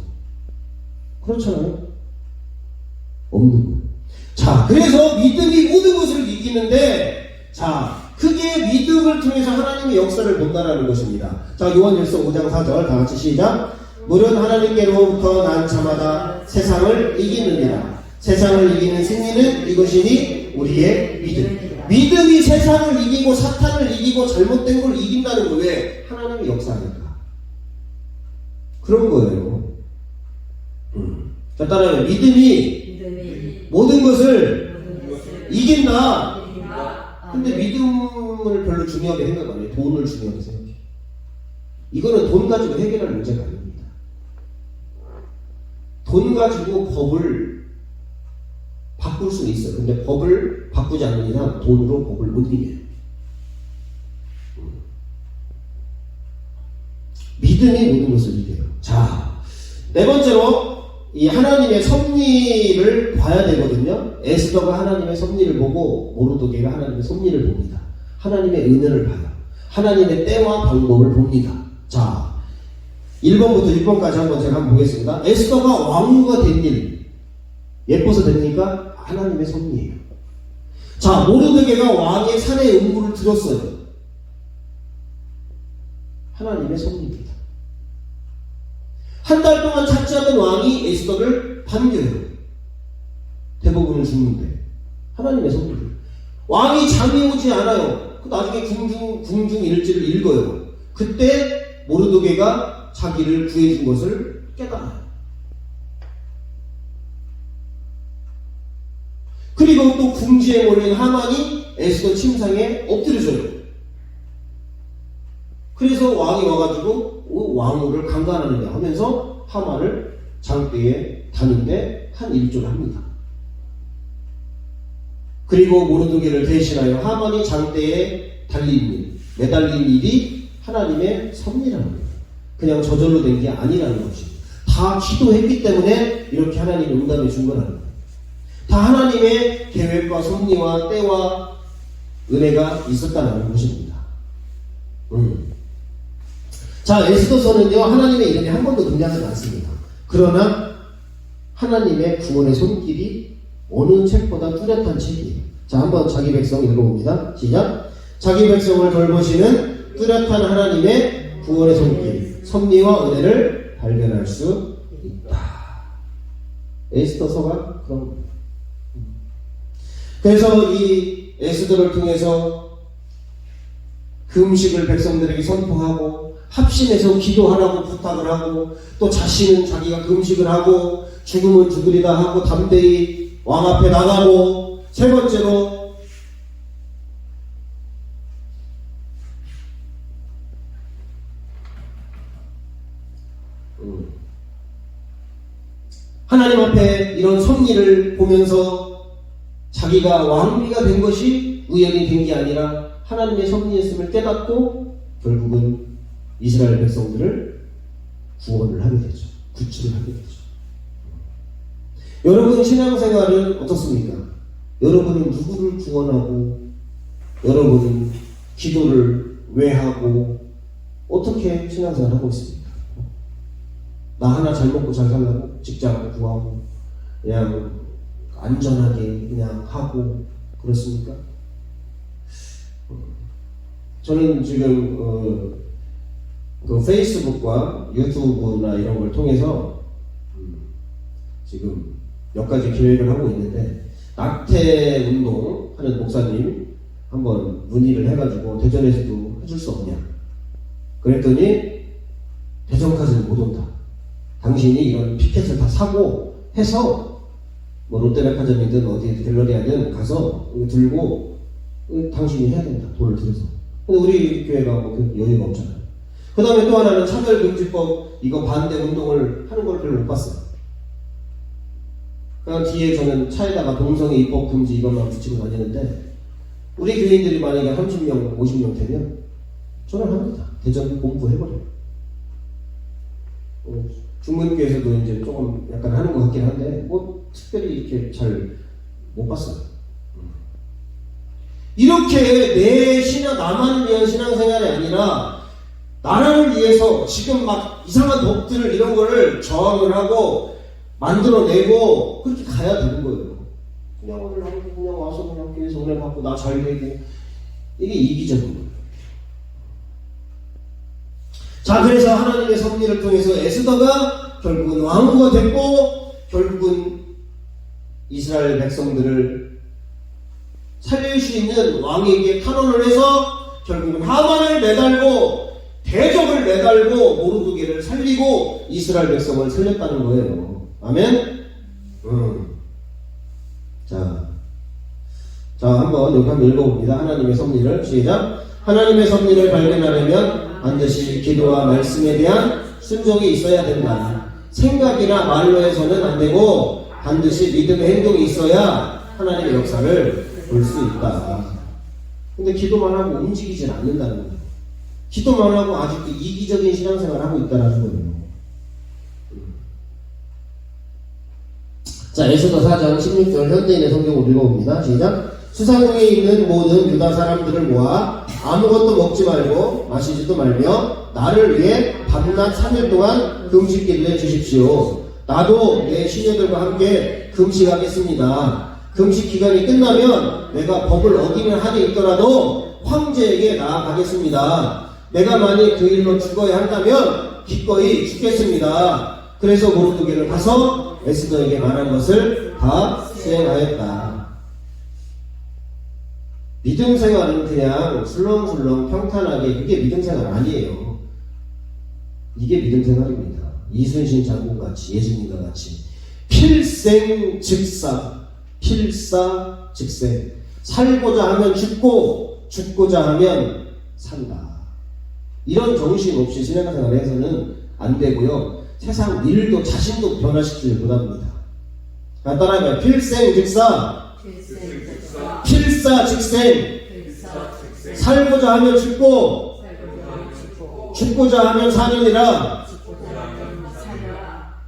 그렇잖아요? 없는 거예요. 자, 그래서 믿음이 모든 것을 이기는데, 자, 그게 믿음을 통해서 하나님의 역사를 본다라는 것입니다. 자, 요한일서 5장 4절 다 같이 시작. 물은 하나님께로부터 난 자마다 세상을 이기느니라. 세상을 이기는 승리는 이것이니 우리의 믿음. 믿음이 세상을 이기고 사탄을 이기고 잘못된 걸 이긴다는 거예요. 왜? 하나님이 역사하니까. 그런 거예요. 자, 따라요. 믿음이 모든 것을 이긴다. 근데 믿음을 별로 중요하게 생각 안 해요. 돈을 중요하게 생각해요. 이거는 돈 가지고 해결할 문제가 아닙니다. 돈 가지고 법을 바꿀 수는 있어요. 근데 법을 바꾸지 않는 이상 돈으로 법을 못 이겨요. 믿음이 모든 것을 이겨요. 자, 네 번째로 이 하나님의 섭리를 봐야 되거든요. 에스더가 하나님의 섭리를 보고 모르드게가 하나님의 섭리를 봅니다. 하나님의 은혜를 봐요. 하나님의 때와 방법을 봅니다. 자, 1번부터 6번까지 한번 제가 한번 보겠습니다. 에스더가 왕후가 된 일, 예뻐서 됩니까? 하나님의 섭리예요. 자, 모르드게가 왕의 살해 음부를 들었어요. 하나님의 섭리입니다. 한 달 동안 찾지 않은 왕이 에스더를 반겨요. 대부분은 죽는데. 하나님의 섭리. 왕이 잠이 오지 않아요. 나중에 궁중 일지를 읽어요. 그때 모르드게가 자기를 구해준 것을 깨달아요. 그리고 또 궁지에 몰린 하만이 에스더 침상에 엎드려져요. 그래서 왕이 와가지고 왕후를 강간하느냐 하면서 하만을 장대에 다는데 한 일조를 합니다. 그리고 모르드게를 대신하여 하만이 장대에 달린 일, 매달린 일이 하나님의 섭리라는 거예요. 그냥 저절로 된 게 아니라는 것입니다. 다 기도했기 때문에 이렇게 하나님이 응답해 준 거라는 거예요. 다 하나님의 계획과 섭리와 때와 은혜가 있었다는 것입니다. 자, 에스더서는요, 하나님의 이름이 한 번도 등장하지 않습니다. 그러나 하나님의 구원의 손길이 어느 책보다 뚜렷한 책이에요. 자, 한번 자기 백성 읽어봅니다. 시작. 자기 백성을 돌보시는 뚜렷한 하나님의 구원의 손길, 섭리와 은혜를 발견할 수 있다. 에스더서가 그런 거예요. 그래서 이 에스더를 통해서 금식을 백성들에게 선포하고 합심해서 기도하라고 부탁을 하고 또 자신은 자기가 금식을 하고 죽으면 죽으리다 하고 담대히 왕 앞에 나가고 세 번째로 하나님 앞에 이런 섭리를 보면서 자기가 왕비가 된 것이 우연히 된 게 아니라 하나님의 섭리였음을 깨닫고 결국은 이스라엘 백성들을 구원을 하게 되죠. 구출을 하게 되죠. 여러분 신앙생활은 어떻습니까? 여러분은 누구를 구원하고 여러분은 기도를 왜 하고 어떻게 신앙생활을 하고 있습니까? 나 하나 잘 먹고 잘 살라고 직장을 구하고 그냥 안전하게 그냥 하고 그렇습니까? 저는 지금 그 페이스북과 유튜브나 이런 걸 통해서 지금 몇 가지 계획을 하고 있는데 낙태 운동 하는 목사님 한번 문의를 해가지고 대전에서도 해줄 수 없냐 그랬더니 대전까지는 못 온다. 당신이 이런 피켓을 다 사고 해서 뭐 롯데백화점이든 어디 갤러리아든 가서 들고 당신이 해야 된다. 돈을 들여서. 근데 우리 교회가 뭐 그 여유가 없잖아요. 그 다음에 또 하나는 차별금지법 이거 반대 운동을 하는 걸 별로 못 봤어요. 그냥 뒤에 저는 차에다가 동성애 입법 금지 이것만 붙이고 다니는데 우리 교인들이 만약에 30명, 50명 되면 저는 합니다. 대전 공부해버려요. 중문교에서도 이제 조금 약간 하는 것 같긴 한데 뭐 특별히 이렇게 잘 못 봤어요. 이렇게 내 신앙, 나만을 위한 신앙생활이 아니라 나라를 위해서 지금 막 이상한 법들을 이런 거를 저항을 하고 만들어내고 그렇게 가야 되는 거예요. 그냥 오늘 하고 그냥 와서 그냥 교회에서 은혜 받고 나 잘 되고 이게 이기적인 거예요. 자, 그래서 하나님의 섭리를 통해서 에스더가 결국은 왕후가 됐고, 결국은 이스라엘 백성들을 살릴 수 있는 왕에게 탄원을 해서 결국은 하만을 매달고 대적을 매달고 모르드게를 살리고 이스라엘 백성을 살렸다는 거예요. 아멘? 자, 한번 여기 한번 읽어봅니다. 하나님의 섭리를. 시작. 하나님의 섭리를 발견하려면 반드시 기도와 말씀에 대한 순종이 있어야 된다. 생각이나 말로 해서는 안 되고 반드시 믿음의 행동이 있어야 하나님의 역사를 볼 수 있다. 근데 기도만 하고 움직이질 않는다는 거예요. 기도만 하고 아직도 이기적인 신앙생활을 하고 있다는 거예요. 자, 에스더 4장 16절 현대인의 성경을 읽어봅니다. 시작. 수상궁에 있는 모든 유다 사람들을 모아 아무것도 먹지 말고 마시지도 말며 나를 위해 밤낮 3일 동안 금식 기도해 주십시오. 나도 내 시녀들과 함께 금식하겠습니다. 금식 기간이 끝나면 내가 법을 어기는 한이 있더라도 황제에게 나아가겠습니다. 내가 만일 그 일로 죽어야 한다면 기꺼이 죽겠습니다. 그래서 모르드게를 가서 에스더에게 말한 것을 다 수행하였다. 믿음 생활은 그냥 술렁술렁 평탄하게, 그게 믿음 생활 아니에요. 이게 믿음 생활입니다. 이순신 장군같이, 예수님과 같이 필생즉사, 필사즉생. 살고자 하면 죽고 죽고자 하면 산다. 이런 정신 없이 신앙생활을 해서는 안 되고요. 세상 일도 자신도 변화시키지 못합니다. 따라해봐요. 필생즉사, 필사즉생. 살고자 하면 죽고 죽고자 하면 사느니라.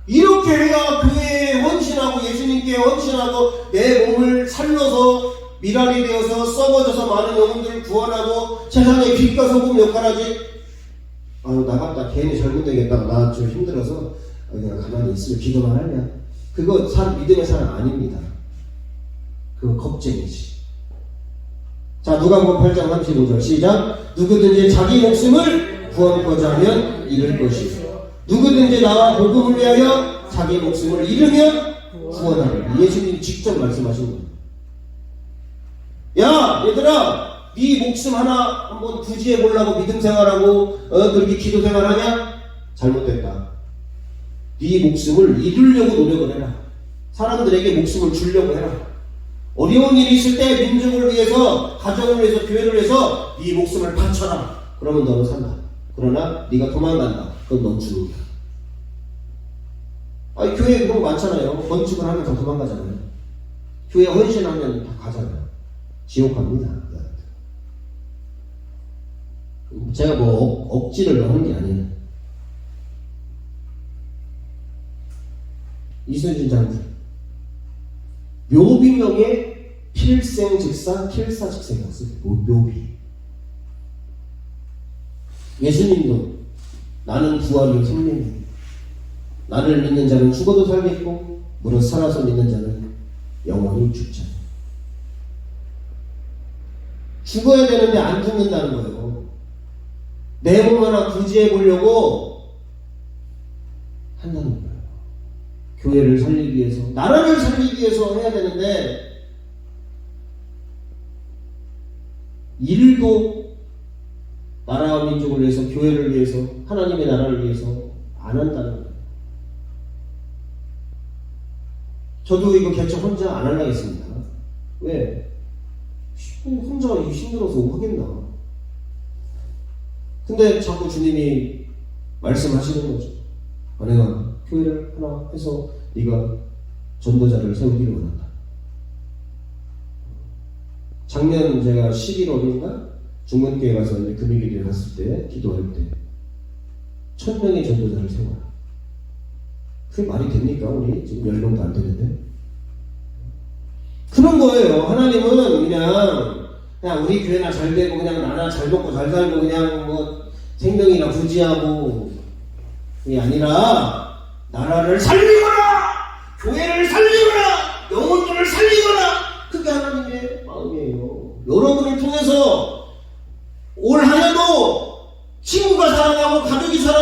이렇게 해야 교회에 헌신하고 예수님께 헌신하고 내 몸을 살려서 미랄이 되어서 썩어져서 많은 영혼들을 구원하고 세상에 빛과 소금 역할하지. 아유, 나갔다 괜히 잘못되겠다, 나 좀 힘들어서 그냥 가만히 있으면 기도만 하냐. 그거 믿음의 사람 아닙니다. 그거 겁쟁이지. 자, 누가복음 8장 35절 시작. 누구든지 자기 목숨을 구원하고자 하면 잃을 것이요 누구든지 나와 복음을 위하여 자기 목숨을 잃으면 구원하리라. 예수님이 직접 말씀하신 거예요. 야, 얘들아, 네 목숨 하나 한번 구지해 보려고 믿음 생활하고 그렇게 기도 생활하냐? 잘못됐다. 네 목숨을 잃으려고 노력을 해라. 사람들에게 목숨을 주려고 해라. 어려운 일이 있을 때 민족을 위해서, 가정을 위해서, 교회를 위해서 네 목숨을 바쳐라. 그러면 너는 산다. 그러나 네가 도망간다. 그건 넌 죽는다. 아니, 교회에 그런 거 많잖아요. 건축을 하면 다 도망가잖아요. 교회 헌신하면 다 가잖아요. 지옥 갑니다. 제가 뭐 억지를 하는 게 아니에요. 이순신 장군 묘비명에 필생즉사, 필사즉생이었어요. 묘비. 예수님도 나는 부활이요 생명이요. 나를 믿는 자는 죽어도 살겠고 무릇 살아서 믿는 자는 영원히 죽지 않아요. 죽어야 되는데 안 죽는다는 거예요. 내 몸 하나 구지해 보려고 한다는 거예요. 교회를 살리기 위해서, 나라를 살리기 위해서 해야 되는데 일도 나라와 민족을 위해서, 교회를 위해서, 하나님의 나라를 위해서 안 한다는 거예요. 저도 이거 개척 혼자 안 하려겠습니다. 왜? 혼자 힘들어서 하겠나? 근데 자꾸 주님이 말씀하시는 거죠. 내가 교회를 하나 해서 네가 전도자를 세우기를 원한다. 작년 제가 11월인가 중문교회 가서 이제 금요일에 갔을 때 기도할 때 1000명의 전도자를 세워라. 그게 말이 됩니까? 우리 지금 10명도 안 되는데. 그런 거예요. 하나님은 그냥 우리 교회나 잘 되고 그냥 나나 잘 먹고 잘 살고 그냥 뭐 생명이나 부지하고 그게 아니라 나라를 살리거나 교회를 살리거나 영혼들을 살리거나, 그게 하나님의 마음이에요. 여러분을 통해서 올 한 해도 친구가 사랑하고 가족이 사랑하고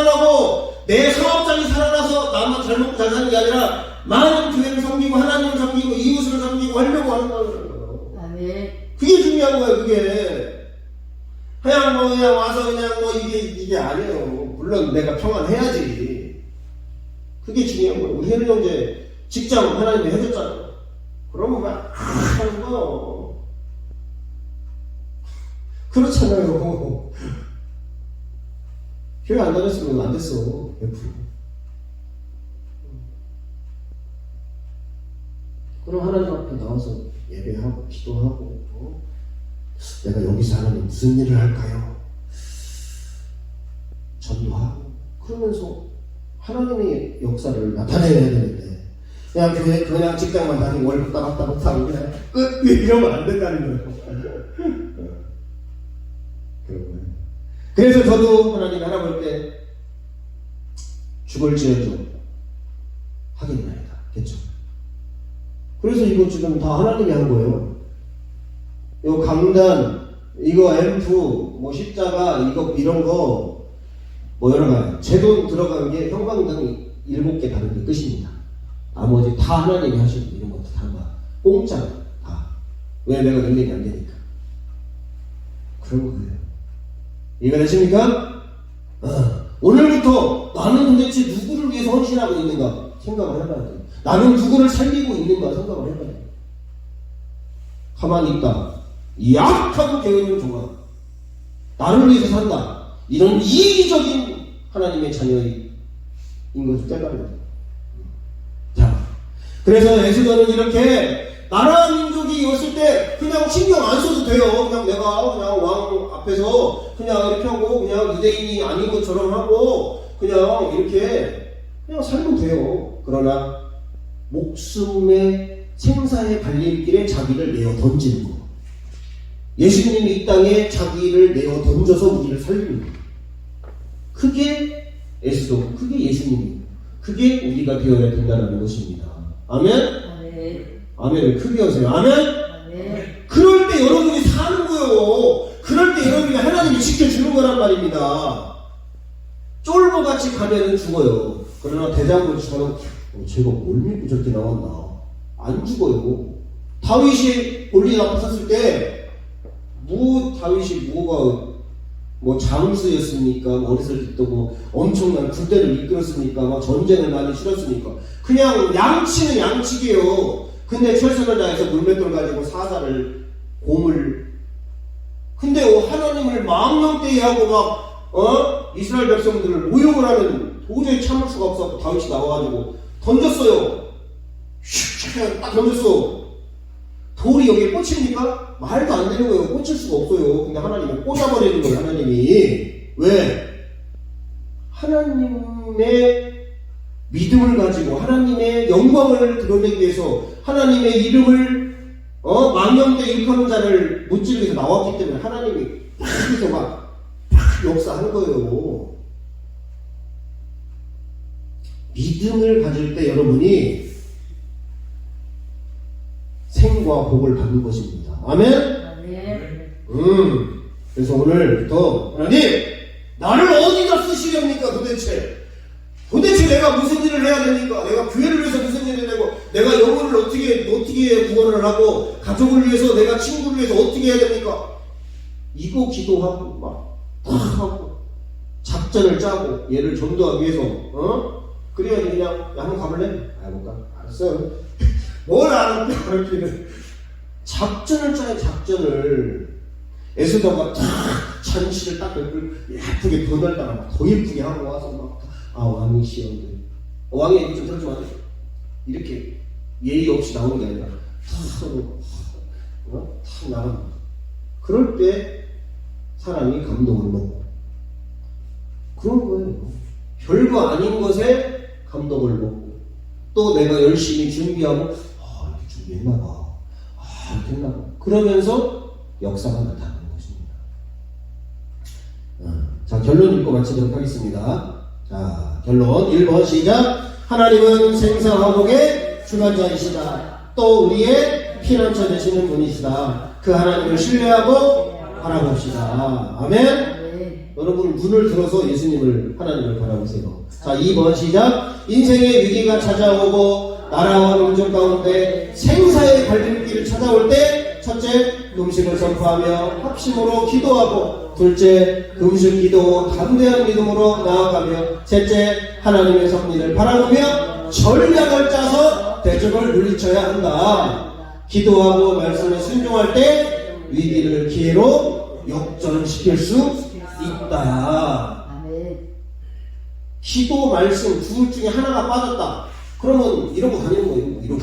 내 사업장이 살아나서 나만 잘 먹고 잘 사는 게 아니라 많은 교회를 섬기고 하나님을 섬기고 이웃을 섬기고 하려고 하는 거예요. 아멘. 그게 중요한 거예요. 그게 그냥 와서 그냥 이게 아니에요. 물론 내가 평안해야지. 그게 중요한 거예요. 우리 혜리 형제 직장 하나님이 해줬잖아요. 그러면 막 하는 거 그렇잖아요. 교회 안 다녔으면 안 됐어. 100%. 그럼 하나님 앞에 나와서 예배하고 기도하고 내가 여기서 하나님 무슨 일을 할까요? 전도하고 그러면서 하나님의 역사를 나타내야 되는데 그냥 교회 그냥 직장만 다니고 월급 따박따박 하고 그냥 끝 이러면 안 된다는 거예요. 그런 거예요. 그래서 저도 하나님 알아볼 때 죽을지어도 하겠나이다. 그렇죠? 그래서 이거 지금 다 하나님이 한 거예요. 이거 강단, 이거 앰프, 뭐 십자가, 이거 이런 거 뭐 여러 가지 제 돈 들어간 게 형광등이 7개 다른 게 끝입니다. 나머지 다 하나님이 하시고 이런 것도 다 공짜 다. 왜 내가 능력이 안 되니까. 그런 거예요. 이해가 되십니까? 오늘부터 나는 도대체 누구를 위해서 헌신하고 있는가 생각을 해봐야 돼요. 나는 누구를 살리고 있는가 생각을 해봐야 돼요. 가만히 있다. 약하고 게으른 종아. 나를 위해서 산다. 이런 이기적인 하나님의 자녀인 것을 깨달아야 돼요. 자, 그래서 에스더는 이렇게 나라 민족이 왔을 때 그냥 신경 안 써도 돼요. 그냥 내가 그냥 왕 앞에서 그냥 이렇게 하고 그냥 유대인이 아닌 것처럼 하고 그냥 이렇게 그냥 살면 돼요. 그러나 목숨의 생사의 갈림길에 자기를 내어 던지는 거. 예수님이 이 땅에 자기를 내어 던져서 우리를 살리는 거. 그게 에스더, 그게 예수님이에요. 그게 우리가 되어야 된다는 것입니다. 아멘? 아멘. 아멘을 크게 하세요. 아멘? 아멘. 그럴 때 여러분이 사는 거예요. 그럴 때 여러분이 하나님이 지켜주는 거란 말입니다. 쫄보같이 가면은 죽어요. 그러나 대장으로 치면 제가 뭘 믿고 저렇게 나왔나. 안 죽어요. 다윗이 골리앗 앞에 섰을 때 다윗이 뭐 장수였습니까? 어렸을 때도 뭐 엄청난 군대를 이끌었습니까? 막 전쟁을 많이 치렀습니까? 그냥 양치는 양치기예요. 근데 철선을 다해서 물맷돌 가지고 사자를 곰을 근데 하나님을 망령되이하고 막 이스라엘 백성들을 모욕을 하는 도저히 참을 수가 없어서 다윗이 나와가지고 던졌어요. 슉 딱 던졌어. 돌이 여기에 꽂힙니까? 말도 안 되는 거예요. 꽂힐 수가 없어요. 근데 하나님은 꽂아버리는 거예요. 하나님이. 왜? 하나님의 믿음을 가지고 하나님의 영광을 드러내기 위해서 하나님의 이름을 망령되 일컬은 자를 무찌르기 위해서 나왔기 때문에 하나님이 여기서 막 역사하는 거예요. 믿음을 가질 때 여러분이 생과 복을 받는 것입니다. 아멘? 아멘. 그래서 오늘부터 하나님 나를 어디다 쓰시렵니까 도대체 내가 무슨 일을 해야 됩니까? 내가 교회를 위해서 무슨 일을 해야 되고 내가 영혼을 어떻게 구원을 하고 가족을 위해서 내가 친구를 위해서 어떻게 해야 됩니까? 이거 기도하고 막 하고 작전을 짜고 얘를 전도하기 위해서 그래야지 그냥 야 한번 가볼래? 못 가. 알았어요. 뭘 아는데 그렇게는 작전을 짜요. 작전을 에스더가 딱 잔치를 딱 예쁘게 변할다가 막 더 예쁘게 하고 와서 막 왕이시여 왕의 얘기 좀 들어주면 안 돼? 이렇게 예의 없이 나오는 게 아니라 탁 나가는 거죠. 그럴 때 사람이 감동을 먹고 그런 거예요. 별거 아닌 것에 감동을 먹고 또 내가 열심히 준비하고 이렇게 준비했나봐 이렇게 했나봐 그러면서 역사가 나타나는 것입니다. 자 결론 읽고 마치도록 하겠습니다. 자 결론 1번 시작. 하나님은 생사화복의 주관자이시다. 또 우리의 피난처 되시는 분이시다. 그 하나님을 신뢰하고 바라봅시다. 아멘. 여러분 눈을 들어서 예수님을 하나님을 바라보세요. 자 2번 시작. 인생의 위기가 찾아오고 나라와 민족 가운데 생사의 갈림길을 찾아올 때 첫째 금식을 선포하며 합심으로 기도하고 둘째 금식 기도 담대한 믿음으로 나아가며 셋째 하나님의 섭리를 바라보며 전략을 짜서 대적을 물리쳐야 한다. 기도하고 말씀에 순종할 때 위기를 기회로 역전시킬 수 있다. 아멘. 기도, 말씀 둘 중에 하나가 빠졌다. 그러면 이러고 다니는 거예요.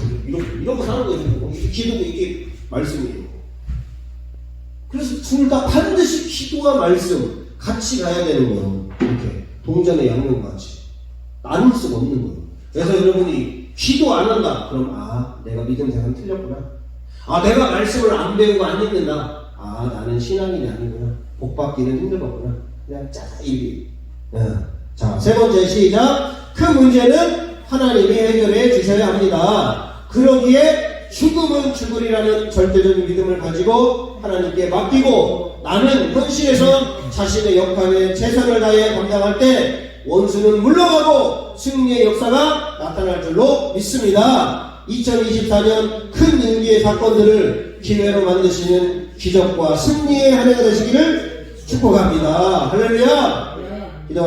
이러고 사는 거예요. 이게 기도고 이게 말씀이에요. 그래서 둘 다 반드시 기도와 말씀 같이 가야 되는 거예요. 이렇게 동전의 양면같이 나눌 수가 없는 거예요. 그래서 여러분이 기도 안 한다. 그럼 내가 믿음 생활 틀렸구나. 내가 말씀을 안 배우고 안 읽는다. 나는 신앙인이 아니구나. 복 받기는 힘들었구나. 그냥 이게. 자, 세 번째 시작. 그 문제는 하나님이 해결해 주셔야 합니다. 그러기에 죽음은 죽으리라는 절대적인 믿음을 가지고 하나님께 맡기고 나는 현실에서 자신의 역할에 최선을 다해 감당할 때 원수는 물러가고 승리의 역사가 나타날 줄로 믿습니다. 2024년 큰 위기의 사건들을 기회로 만드시는 기적과 승리의 한 해가 되시기를 축복합니다. 할렐루야. 기도하겠습니다.